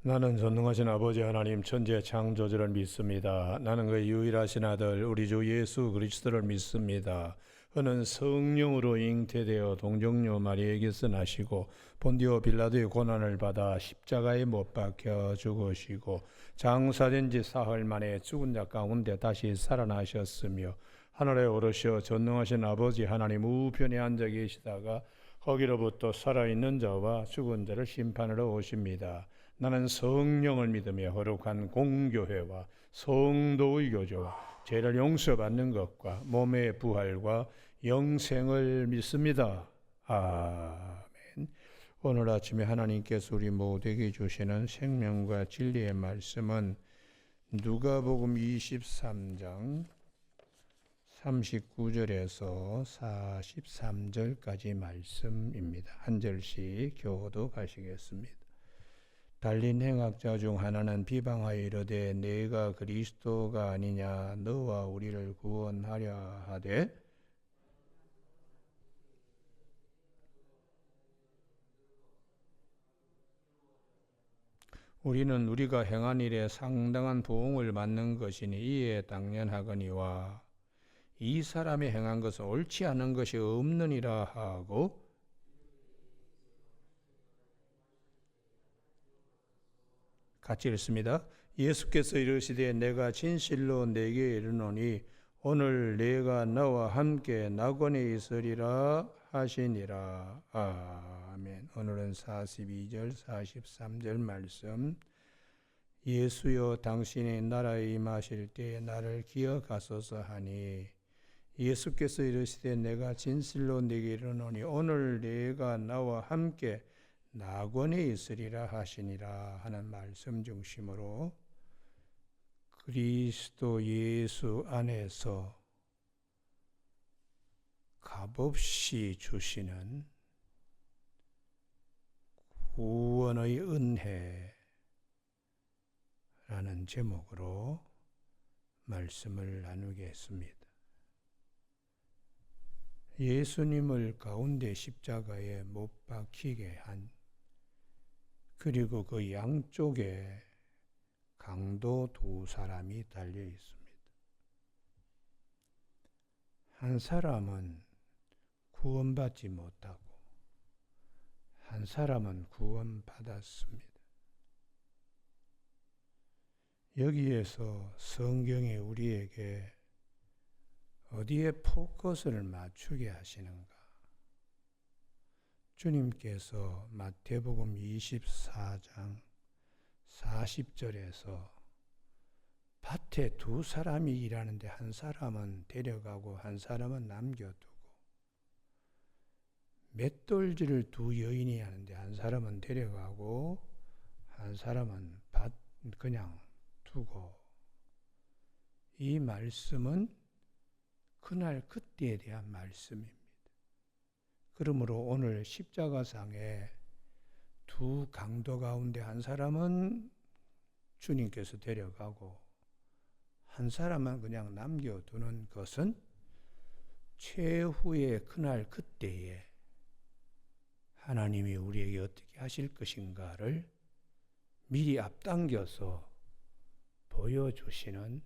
나는 전능하신 아버지 하나님 천지의 창조주를 믿습니다. 나는 그 유일하신 아들 우리 주 예수 그리스도를 믿습니다. 그는 성령으로 잉태되어 동정녀 마리에게서 나시고 본디오 빌라도의 고난을 받아 십자가에 못 박혀 죽으시고 장사된 지 사흘 만에 죽은 자 가운데 다시 살아나셨으며 하늘에 오르셔 전능하신 아버지 하나님 우편에 앉아 계시다가 거기로부터 살아있는 자와 죽은 자를 심판하러 오십니다. 나는 성령을 믿으며 거룩한 공교회와 성도의 교제와 죄를 용서받는 것과 몸의 부활과 영생을 믿습니다. 아멘. 오늘 아침에 하나님께서 우리 모두에게 주시는 생명과 진리의 말씀은 누가복음 23장 39절에서 43절까지 말씀입니다. 한 절씩 교독하시겠습니다. 달린 행악자 중 하나는 비방하여 이르되 내가 그리스도가 아니냐 너와 우리를 구원하려 하되 우리는 우리가 행한 일에 상당한 보응을 받는 것이니 이에 당연하거니와 이 사람이 행한 것은 옳지 않은 것이 없느니라 하고 같이 읽습니다. 예수께서 이르시되 내가 진실로 내게 이르노니 오늘 내가 너와 함께 낙원에 있으리라 하시니라. 아멘. 오늘은 42절 43절 말씀. 예수여 당신이 나라에 임하실 때에 나를 기억하소서 하니 예수께서 이르시되 내가 진실로 내게 이르노니 오늘 내가 나와 함께 낙원에 있으리라 하시니라 하는 말씀 중심으로 그리스도 예수 안에서 값없이 주시는 구원의 은혜라는 제목으로 말씀을 나누겠습니다. 예수님을 가운데 십자가에 못 박히게 한 그리고 그 양쪽에 강도 두 사람이 달려 있습니다. 한 사람은 구원받지 못하고 한 사람은 구원받았습니다. 여기에서 성경이 우리에게 어디에 포커스를 맞추게 하시는가? 주님께서 마태복음 24장 40절에서 밭에 두 사람이 일하는데 한 사람은 데려가고 한 사람은 남겨두고 맷돌질을 두 여인이 하는데 한 사람은 데려가고 한 사람은 그냥 두고 이 말씀은 그날 그때에 대한 말씀입니다. 그러므로 오늘 십자가상에 두 강도 가운데 한 사람은 주님께서 데려가고 한 사람은 그냥 남겨두는 것은 최후의 그날 그때에 하나님이 우리에게 어떻게 하실 것인가를 미리 앞당겨서 보여주시는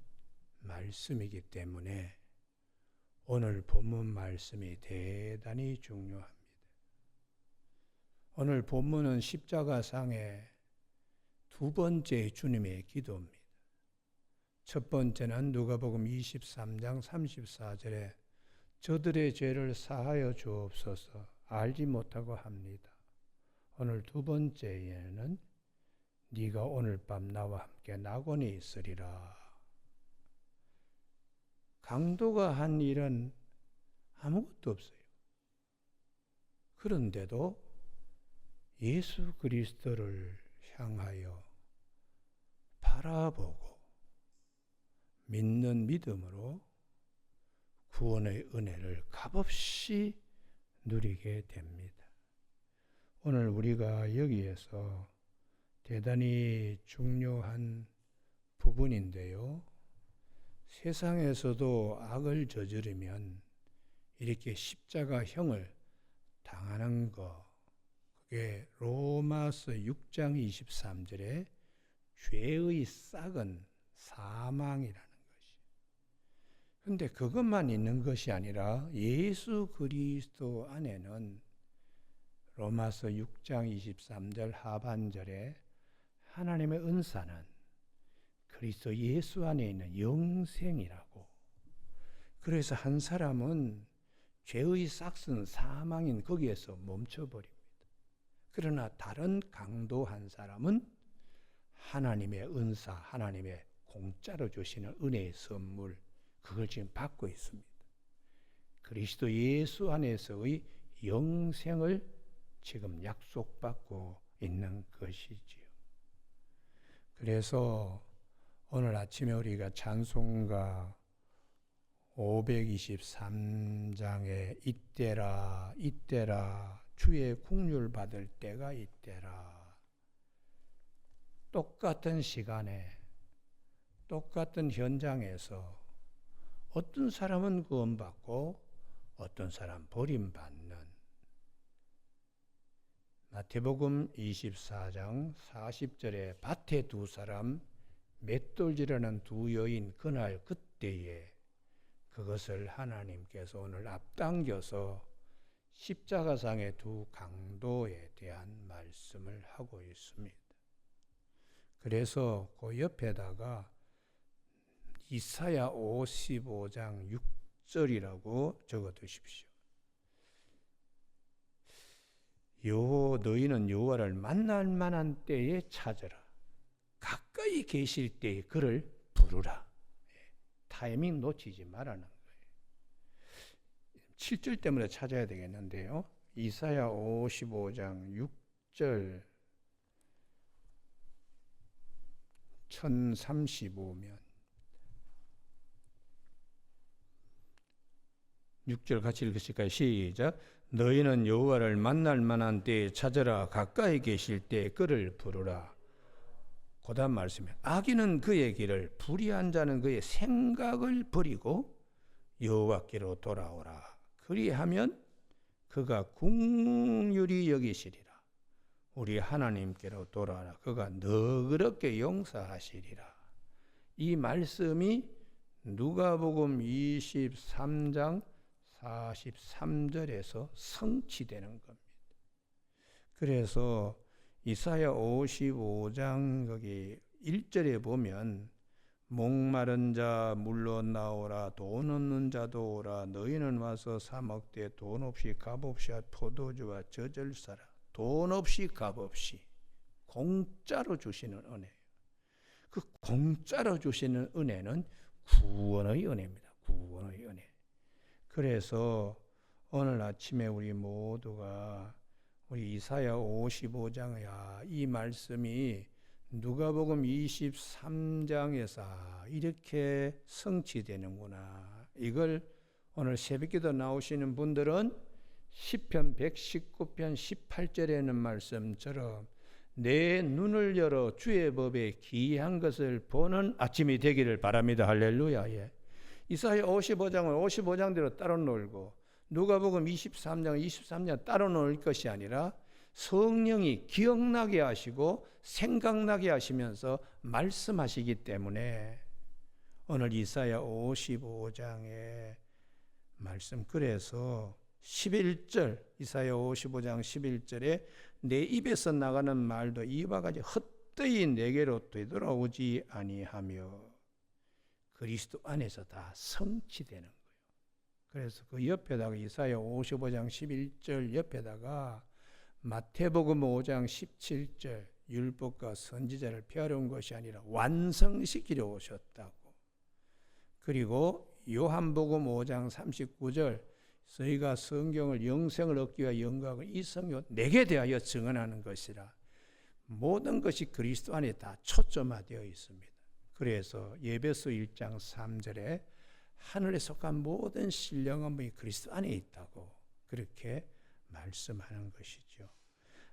말씀이기 때문에 오늘 본문 말씀이 대단히 중요합니다. 오늘 본문은 십자가상의 두 번째 주님의 기도입니다. 첫 번째는 누가복음 23장 34절에 저들의 죄를 사하여 주옵소서 알지 못하고 합니다. 오늘 두 번째에는 네가 오늘 밤 나와 함께 낙원에 있으리라. 강도가 한 일은 아무것도 없어요. 그런데도 예수 그리스도를 향하여 바라보고 믿는 믿음으로 구원의 은혜를 값없이 누리게 됩니다. 오늘 우리가 여기에서 대단히 중요한 부분인데요. 세상에서도 악을 저지르면 이렇게 십자가형을 당하는 것, 그게 로마서 6장 23절에 죄의 싹은 사망이라는 것이. 그런데 그것만 있는 것이 아니라 예수 그리스도 안에는 로마서 6장 23절 하반절에 하나님의 은사는 그리스도 예수 안에 있는 영생이라고. 그래서 한 사람은 죄의 싹은 사망인 거기에서 멈춰버립니다. 그러나 다른 강도 한 사람은 하나님의 은사, 하나님의 공짜로 주시는 은혜의 선물, 그걸 지금 받고 있습니다. 그리스도 예수 안에서의 영생을 지금 약속받고 있는 것이지요. 그래서 오늘 아침에 우리가 찬송가 523장에 이때라 이때라 주의 긍휼 받을 때가 이때라. 똑같은 시간에 똑같은 현장에서 어떤 사람은 구원받고 어떤 사람 버림받는, 마태복음 24장 40절에 밭에 두 사람 맷돌질하는 두 여인 그날 그때에 그것을 하나님께서 오늘 앞당겨서 십자가상의 두 강도에 대한 말씀을 하고 있습니다. 그래서 그 옆에다가 이사야 55장 6절이라고 적어 두십시오. 너희는 여호와를 만날 만한 때에 찾으라. 가까이 계실 때에 그를 부르라. 타이밍 놓치지 말라는 거예요. 7절 때문에 찾아야 되겠는데요. 이사야 55장 6절 1035면 6절 같이 읽으실까요? 시작. 너희는 여호와를 만날 만한 때에 찾으라. 가까이 계실 때에 그를 부르라. 그 다음 말씀에 악인은 그의 길을, 불의한 자는 그의 생각을 버리고 여호와께로 돌아오라. 그리하면 그가 긍휼히 여기시리라. 우리 하나님께로 돌아오라. 그가 너그럽게 용서하시리라. 이 말씀이 누가복음 23장 43절에서 성취되는 겁니다. 그래서 이사야 55장 거기 1절에 보면 목마른 자 물러 나오라, 돈 없는 자도 오라. 너희는 와서 사 먹되 돈 없이 값없이 포도주와 젖을 사라. 돈 없이 값없이 공짜로 주시는 은혜. 그 공짜로 주시는 은혜는 구원의 은혜입니다. 구원의 은혜. 그래서 오늘 아침에 우리 모두가 우리 이사야 55장이야 이 말씀이 누가복음 23장에서 이렇게 성취되는구나. 이걸 오늘 새벽기도 나오시는 분들은 시편 119편 18절에 있는 말씀처럼 내 눈을 열어 주의 법에 기이한 것을 보는 아침이 되기를 바랍니다. 할렐루야. 예. 이사야 55장은 55장대로 따로 놀고 누가복음 23장 따로 놀 것이 아니라 성령이 기억나게 하시고 생각나게 하시면서 말씀하시기 때문에 오늘 이사야 55장의 말씀, 그래서 11절 이사야 55장 11절에 내 입에서 나가는 말도 이와 같이 헛되이 내게로 되돌아오지 아니하며 그리스도 안에서 다 성취되는 거예요. 그래서 그 옆에다가 이사야 55장 11절 옆에다가 마태복음 5장 17절 율법과 선지자를 펴러 온 것이 아니라 완성시키려 오셨다고. 그리고 요한복음 5장 39절 저희가 성경을 영생을 얻기 위하여 연구하고 이 성경 내게 대하여 증언하는 것이라. 모든 것이 그리스도 안에 다 초점화되어 있습니다. 그래서 예배서 1장 3절에 하늘에 속한 모든 신령함이 그리스도 안에 있다고 그렇게 말씀하는 것이죠.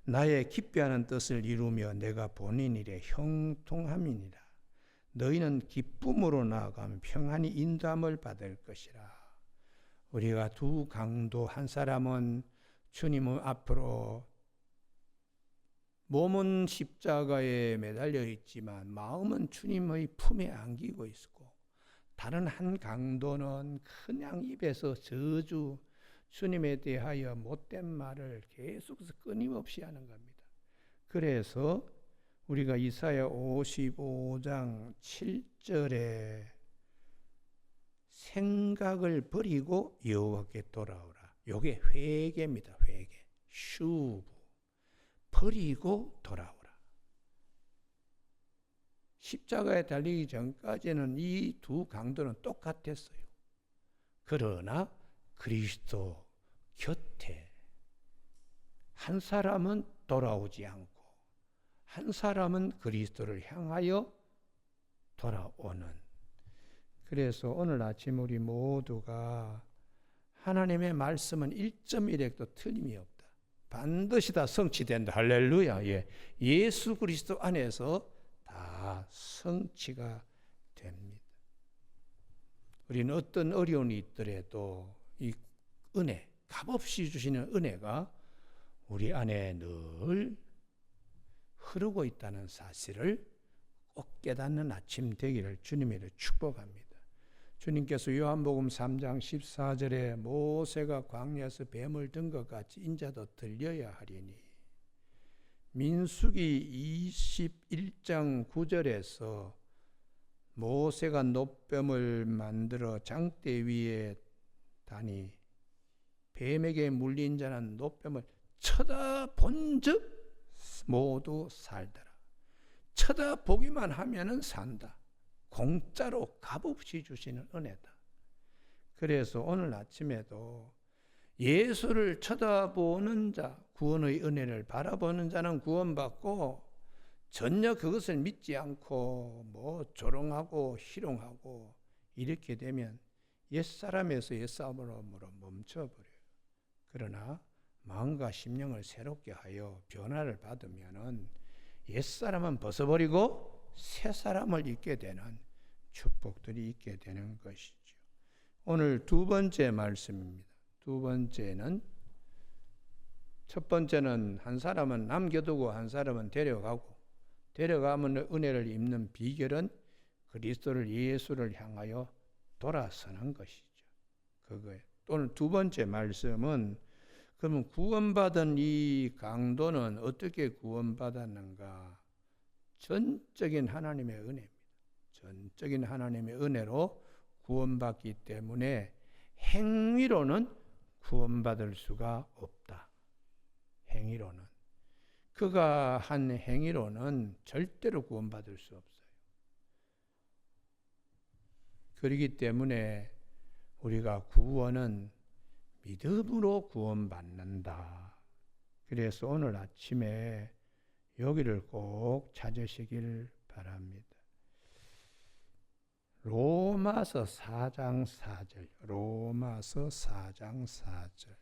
나의 기뻐하는 뜻을 이루며 내가 본인 일에 형통함이니라. 너희는 기쁨으로 나아가면 평안히 인도함을 받을 것이라. 우리가 두 강도, 한 사람은 주님 앞으로 몸은 십자가에 매달려 있지만 마음은 주님의 품에 안기고 있고, 다른 한 강도는 그냥 입에서 저주, 주님에 대하여 못된 말을 계속해서 끊임없이 하는 겁니다. 그래서 우리가 이사야 55장 7절에 생각을 버리고 여호와께 돌아오라. 이게 회개입니다. 회개. 슈브. 버리고 돌아오라. 십자가에 달리기 전까지는 이 두 강도는 똑같았어요. 그러나 그리스도 곁에 한 사람은 돌아오지 않고 한 사람은 그리스도를 향하여 돌아오는. 그래서 오늘 아침 우리 모두가 하나님의 말씀은 1.1획도 틀림이 없다. 반드시 다 성취된다. 할렐루야. 예. 예수 그리스도 안에서 다 성취가 됩니다. 우리는 어떤 어려움이 있더라도 이 은혜, 값없이 주시는 은혜가 우리 안에 늘 흐르고 있다는 사실을 꼭 깨닫는 아침 되기를 주님으로 축복합니다. 주님께서 요한복음 3장 14절에 모세가 광야에서 뱀을 든 것 같이 인자도 들려야 하리니, 민수기 21장 9절에서 모세가 놋뱀을 만들어 장대 위에 다니 뱀에게 물린 자는 놋뱀을 쳐다본즉 모두 살더라. 쳐다보기만 하면은 산다. 공짜로 값없이 주시는 은혜다. 그래서 오늘 아침에도 예수를 쳐다보는 자, 구원의 은혜를 바라보는 자는 구원받고, 전혀 그것을 믿지 않고 뭐 조롱하고 희롱하고 이렇게 되면 옛사람에서 옛사람으로 멈춰버려요. 그러나 마음과 심령을 새롭게 하여 변화를 받으면은 옛사람은 벗어버리고 새사람을 입게 되는 축복들이 있게 되는 것이죠. 오늘 두 번째 말씀입니다. 두 번째는, 첫 번째는 한 사람은 남겨두고 한 사람은 데려가고, 데려가면 은혜를 입는 비결은 그리스도를, 예수를 향하여 돌아서는 것이죠. 그거예요. 오늘 두 번째 말씀은, 그러면 구원받은 이 강도는 어떻게 구원받았는가? 전적인 하나님의 은혜입니다. 전적인 하나님의 은혜로 구원받기 때문에 행위로는 구원받을 수가 없다. 행위로는. 그가 한 행위로는 절대로 구원받을 수 없어요. 그렇기 때문에 우리가 구원은 믿음으로 구원받는다. 그래서 오늘 아침에 여기를 꼭 찾으시길 바랍니다. 로마서 4장 4절. 로마서 4장 4절.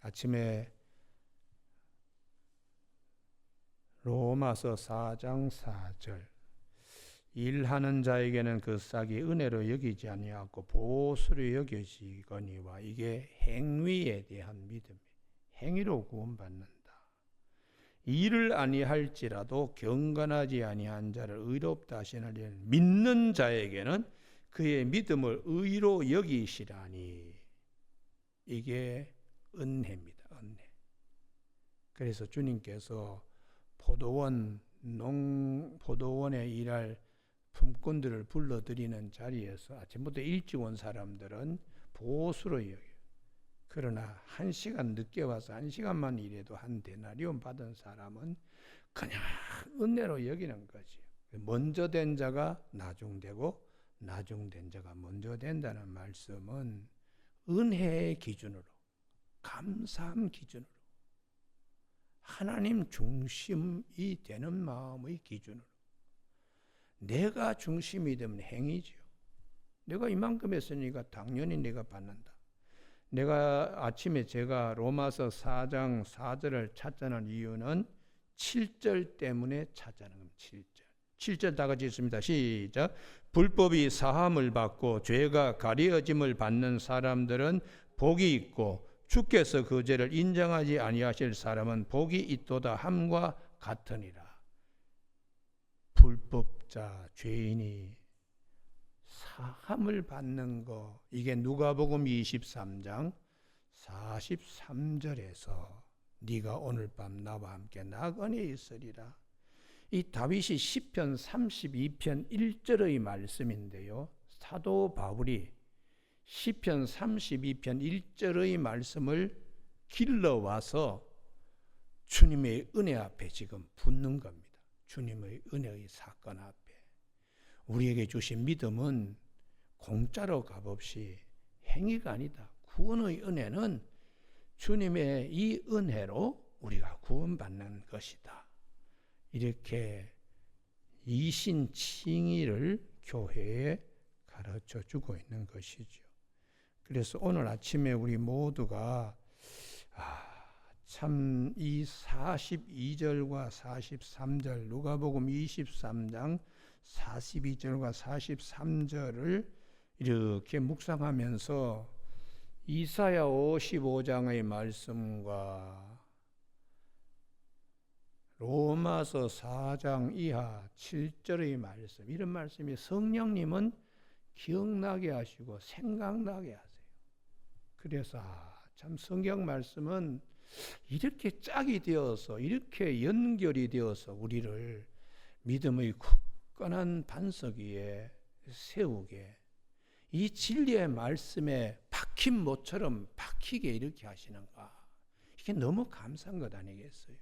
아침에 로마서 4장 4절. 일하는 자에게는 그 싹이 은혜로 여기지 아니하고 보수로 여겨지거니와, 이게 행위에 대한 믿음. 행위로 구원받는다. 일을 아니할지라도 경건하지 아니한 자를 의롭다 하시나니 믿는 자에게는 그의 믿음을 의로 여기시라니. 이게 은혜입니다. 은혜. 그래서 주님께서 포도원에 일할 품꾼들을 불러들이는 자리에서 아침부터 일찍 온 사람들은 보수로 여겨요. 그러나 1시간 늦게 와서 1시간만 일해도 한 데나리온 받은 사람은 그냥 은혜로 여기는 거지. 먼저 된 자가 나중되고 나중된 자가 먼저 된다는 말씀은 은혜의 기준으로, 감사함 기준으로, 하나님 중심이 되는 마음의 기준으로, 내가 중심이 되면 행위죠. 내가 이만큼 했으니까 당연히 내가 받는다. 내가 아침에 제가 로마서 4장 4절을 찾자는 이유는 7절 때문에 찾자는 겁니다. 7절 다 같이 있습니다. 시작. 불법이 사함을 받고 죄가 가려짐을 받는 사람들은 복이 있고 주께서 그 죄를 인정하지 아니하실 사람은 복이 있도다 함과 같으니라. 불법자, 죄인이 사함을 받는 거, 이게 누가복음 23장 43절에서 네가 오늘 밤 나와 함께 낙원에 있으리라. 이 다윗이 시편 32편 1절의 말씀인데요, 사도 바울이 시편 32편 1절의 말씀을 길러와서 주님의 은혜 앞에 지금 붙는 겁니다. 주님의 은혜의 사건 앞에. 우리에게 주신 믿음은 공짜로 값없이 행위가 아니다. 구원의 은혜는 주님의 이 은혜로 우리가 구원받는 것이다. 이렇게 이신칭의를 교회에 가르쳐주고 있는 것이죠. 그래서 오늘 아침에 우리 모두가 참 이 42절과 43절, 누가복음 23장 42절과 43절을 이렇게 묵상하면서 이사야 55장의 말씀과 로마서 4장 이하 7절의 말씀, 이런 말씀이 성령님은 기억나게 하시고 생각나게 하세요. 그래서 참 성경 말씀은 이렇게 짝이 되어서, 이렇게 연결이 되어서 우리를 믿음의 굳건한 반석 위에 세우게, 이 진리의 말씀에 박힌 못처럼 박히게 이렇게 하시는가, 이게 너무 감사한 것 아니겠어요?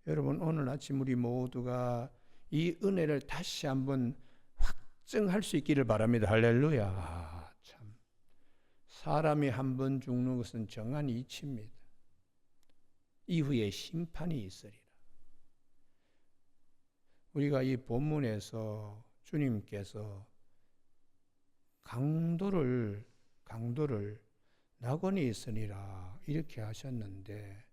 여러분, 오늘 아침 우리 모두가 이 은혜를 다시 한번 확증할 수 있기를 바랍니다. 할렐루야. 참, 사람이 한 번 죽는 것은 정한 이치입니다. 이후에 심판이 있으리라. 우리가 이 본문에서 주님께서 강도를 낙원에 있으니라 이렇게 하셨는데,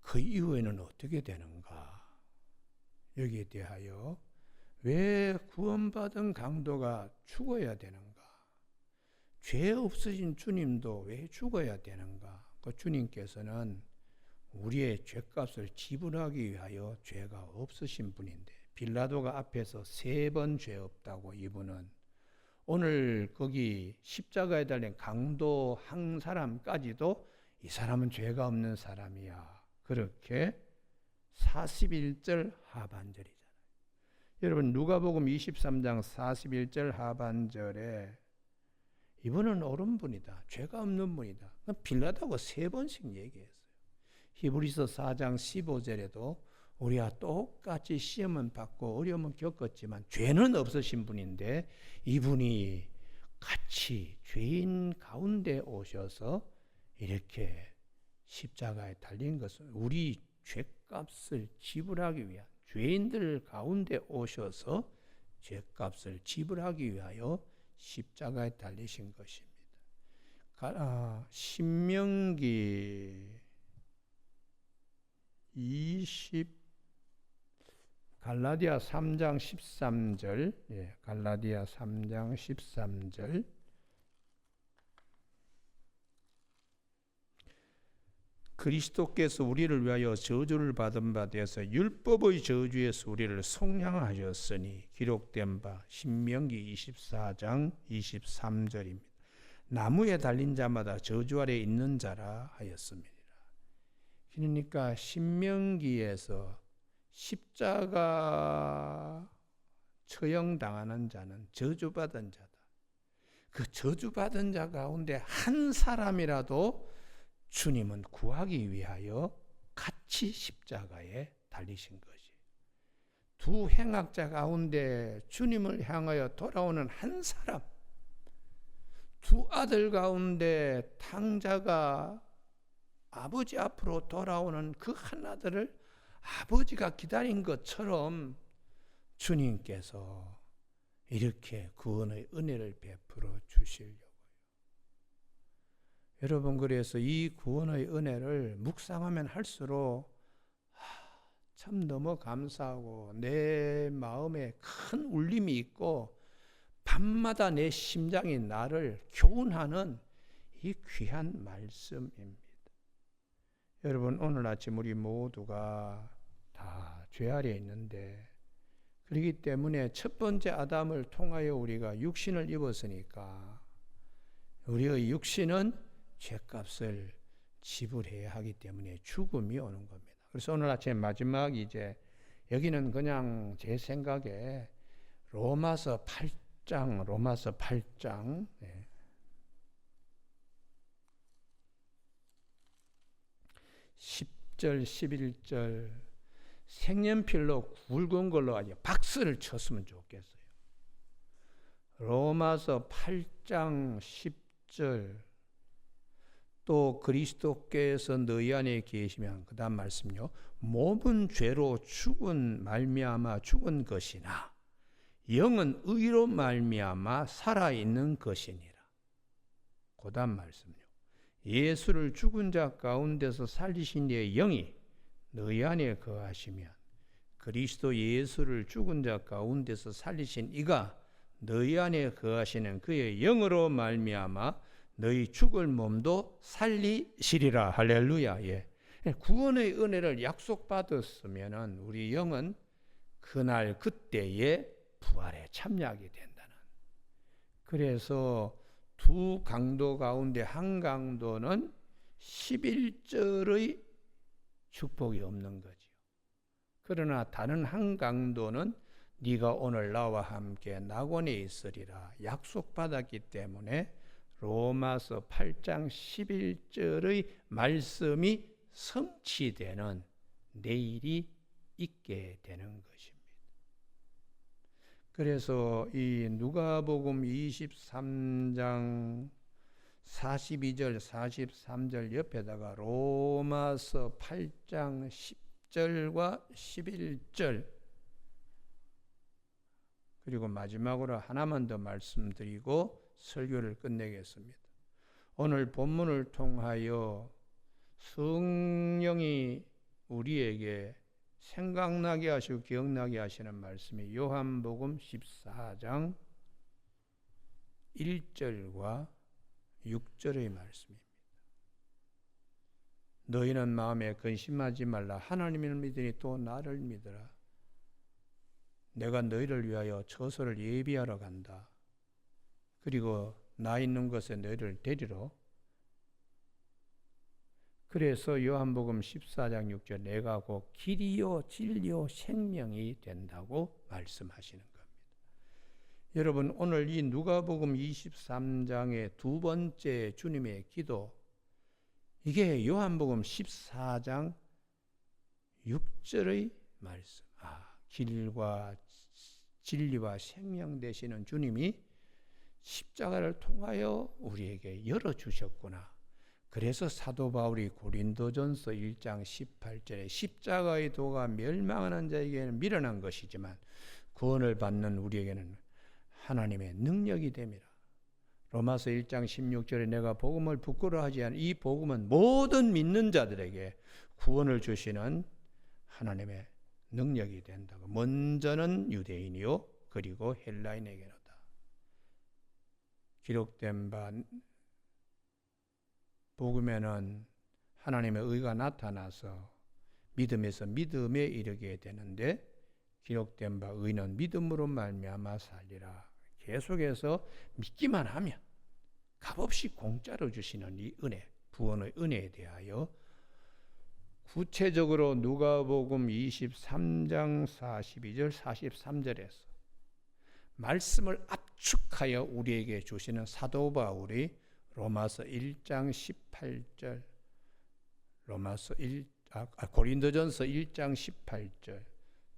그 이후에는 어떻게 되는가? 여기에 대하여 왜 구원받은 강도가 죽어야 되는가? 죄 없으신 주님도 왜 죽어야 되는가? 그 주님께서는 우리의 죄값을 지불하기 위하여 죄가 없으신 분인데, 빌라도가 앞에서 3번 죄 없다고, 이분은 오늘 거기 십자가에 달린 강도 한 사람까지도 이 사람은 죄가 없는 사람이야, 그렇게 41절 하반절이잖아요. 여러분, 누가복음 23장 41절 하반절에 이분은 옳은 분이다, 죄가 없는 분이다, 빌라도가 3번씩 얘기했어요. 히브리서 4장 15절에도 우리와 똑같이 시험은 받고 어려움은 겪었지만 죄는 없으신 분인데, 이분이 같이 죄인 가운데 오셔서 이렇게 십자가에 달린 것은 우리 죄값을 지불하기 위한, 죄인들 가운데 오셔서 죄값을 지불하기 위하여 십자가에 달리신 것입니다. 신명기 갈라디아 3장 13절, 갈라디아 3장 13절. 그리스도께서 우리를 위하여 저주를 받은 바 되어서 율법의 저주에서 우리를 속량하셨으니 기록된 바 신명기 24장 23절입니다. 나무에 달린 자마다 저주 아래 있는 자라 하였습니다. 그러니까 신명기에서 십자가 처형당하는 자는 저주받은 자다. 그 저주받은 자 가운데 한 사람이라도 주님은 구하기 위하여 같이 십자가에 달리신 것이, 두 행악자 가운데 주님을 향하여 돌아오는 한 사람, 두 아들 가운데 탕자가 아버지 앞으로 돌아오는 그 한 아들을 아버지가 기다린 것처럼 주님께서 이렇게 구원의 은혜를 베풀어 주시려고요. 여러분, 그래서 이 구원의 은혜를 묵상하면 할수록 참 너무 감사하고 내 마음에 큰 울림이 있고, 밤마다 내 심장이 나를 교훈하는 이 귀한 말씀입니다. 여러분, 오늘 아침 우리 모두가 다 죄 아래 있는데, 그렇기 때문에 첫 번째 아담을 통하여 우리가 육신을 입었으니까 우리의 육신은 죄값을 지불해야 하기 때문에 죽음이 오는 겁니다. 그래서 오늘 아침 마지막 이제 여기는 그냥 제 생각에 로마서 8장 네. 10절 11절 색연필로 굵은 걸로 아주 박스를 쳤으면 좋겠어요. 로마서 8장 10절 또 그리스도께서 너희 안에 계시면 그 다음 말씀요. 몸은 죄로 죽은 말미암아 죽은 것이나 영은 의로 말미암아 살아있는 것이니라. 그 다음 말씀요. 예수를 죽은 자 가운데서 살리신 이의 영이 너희 안에 거하시면 그리스도 예수를 죽은 자 가운데서 살리신 이가 너희 안에 거하시는 그의 영으로 말미암아 너희 죽을 몸도 살리시리라. 할렐루야. 예. 구원의 은혜를 약속받았으면 우리 영은 그날 그때에 부활에 참여하게 된다는. 그래서 두 강도 가운데 한 강도는 11절의 축복이 없는 거지요. 그러나 다른 한 강도는 네가 오늘 나와 함께 낙원에 있으리라 약속받았기 때문에 로마서 8장 11절의 말씀이 성취되는 내일이 있게 되는 것입니다. 그래서 이 누가복음 23장 42절 43절 옆에다가 로마서 8장 10절과 11절 그리고 마지막으로 하나만 더 말씀드리고 설교를 끝내겠습니다. 오늘 본문을 통하여 성령이 우리에게 생각나게 하시고 기억나게 하시는 말씀이 요한복음 14장 1절과 6절의 말씀입니다. 너희는 마음에 근심하지 말라. 하나님을 믿으니 또 나를 믿으라. 내가 너희를 위하여 처소를 예비하러 간다. 그리고 나 있는 곳에 너희를 데리러. 그래서 요한복음 14장 6절 내가 곧 길이요 진리요 생명이 된다고 말씀하시는 겁니다. 여러분 오늘 이 누가복음 23장의 두 번째 주님의 기도 이게 요한복음 14장 6절의 말씀. 길과 진리와 생명 되시는 주님이 십자가를 통하여 우리에게 열어주셨구나. 그래서 사도 바울이 고린도전서 1장 18절에 십자가의 도가 멸망하는 자에게는 미련한 것이지만 구원을 받는 우리에게는 하나님의 능력이 됨이라. 로마서 1장 16절에 내가 복음을 부끄러워하지 않은 이 복음은 모든 믿는 자들에게 구원을 주시는 하나님의 능력이 된다고. 먼저는 유대인이요 그리고 헬라인에게로다. 기록된 바 복음에는 하나님의 의가 나타나서 믿음에서 믿음에 이르게 되는데 기록된 바 의는 믿음으로 말미암아 살리라. 계속해서 믿기만 하면 값없이 공짜로 주시는 이 은혜, 구원의 은혜에 대하여 구체적으로 누가복음 23장 42절 43절에서 말씀을 압축하여 우리에게 주시는 사도 바울이 로마서 1장 18절 고린도전서 1장 18절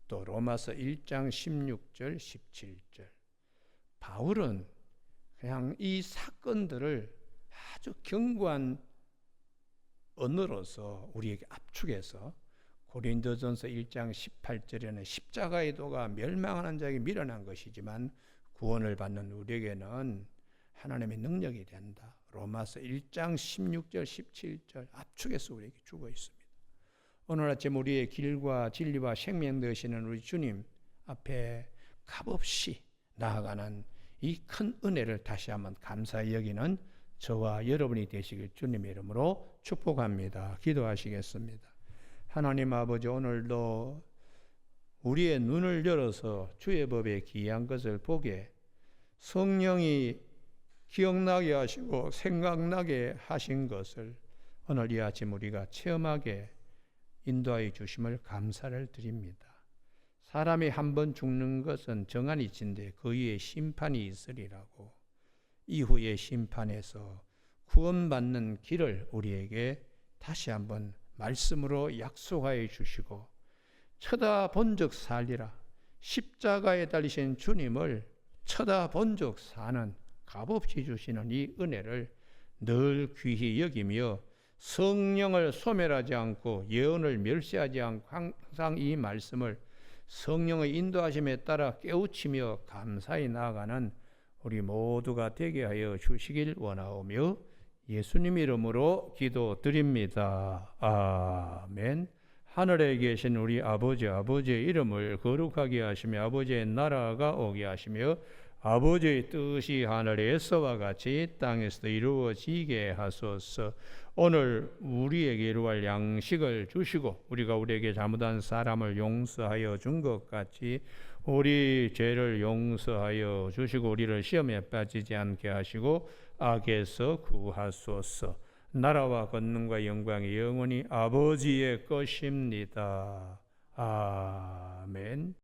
또 로마서 1장 16절 17절 바울은 그냥 이 사건들을 아주 견고한 언어로서 우리에게 압축해서 고린도전서 1장 18절에는 십자가의 도가 멸망하는 자에게 미련한 것이지만 구원을 받는 우리에게는 하나님의 능력이 된다. 로마서 1장 16절 17절 압축해서 우리에게 주고 있습니다. 오늘 아침 우리의 길과 진리와 생명 되시는 우리 주님 앞에 값없이 나아가는 이 큰 은혜를 다시 한번 감사히 여기는 저와 여러분이 되시길 주님의 이름으로 축복합니다. 기도하시겠습니다. 하나님 아버지, 오늘도 우리의 눈을 열어서 주의 법에 귀한 것을 보게 성령이 기억나게 하시고 생각나게 하신 것을 오늘 이 아침 우리가 체험하게 인도하여 주심을 감사를 드립니다. 사람이 한 번 죽는 것은 정한 이치인데 그 위에 심판이 있으리라고, 이후의 심판에서 구원받는 길을 우리에게 다시 한번 말씀으로 약속하여 주시고, 쳐다본 적 살리라, 십자가에 달리신 주님을 쳐다본 적 사는 값없이 주시는 이 은혜를 늘 귀히 여기며 성령을 소멸하지 않고 예언을 멸시하지 않고 항상 이 말씀을 성령의 인도하심에 따라 깨우치며 감사히 나아가는 우리 모두가 되게 하여 주시길 원하오며 예수님 이름으로 기도드립니다. 아멘. 하늘에 계신 우리 아버지의 이름을 거룩하게 하시며 아버지의 나라가 오게 하시며 아버지의 뜻이 하늘에서와 같이 땅에서도 이루어지게 하소서. 오늘 우리에게 이루어갈 양식을 주시고 우리가 우리에게 잘못한 사람을 용서하여 준 것 같이 우리 죄를 용서하여 주시고 우리를 시험에 빠지지 않게 하시고 악에서 구하소서. 나라와 권능과 영광이 영원히 아버지의 것입니다. 아멘.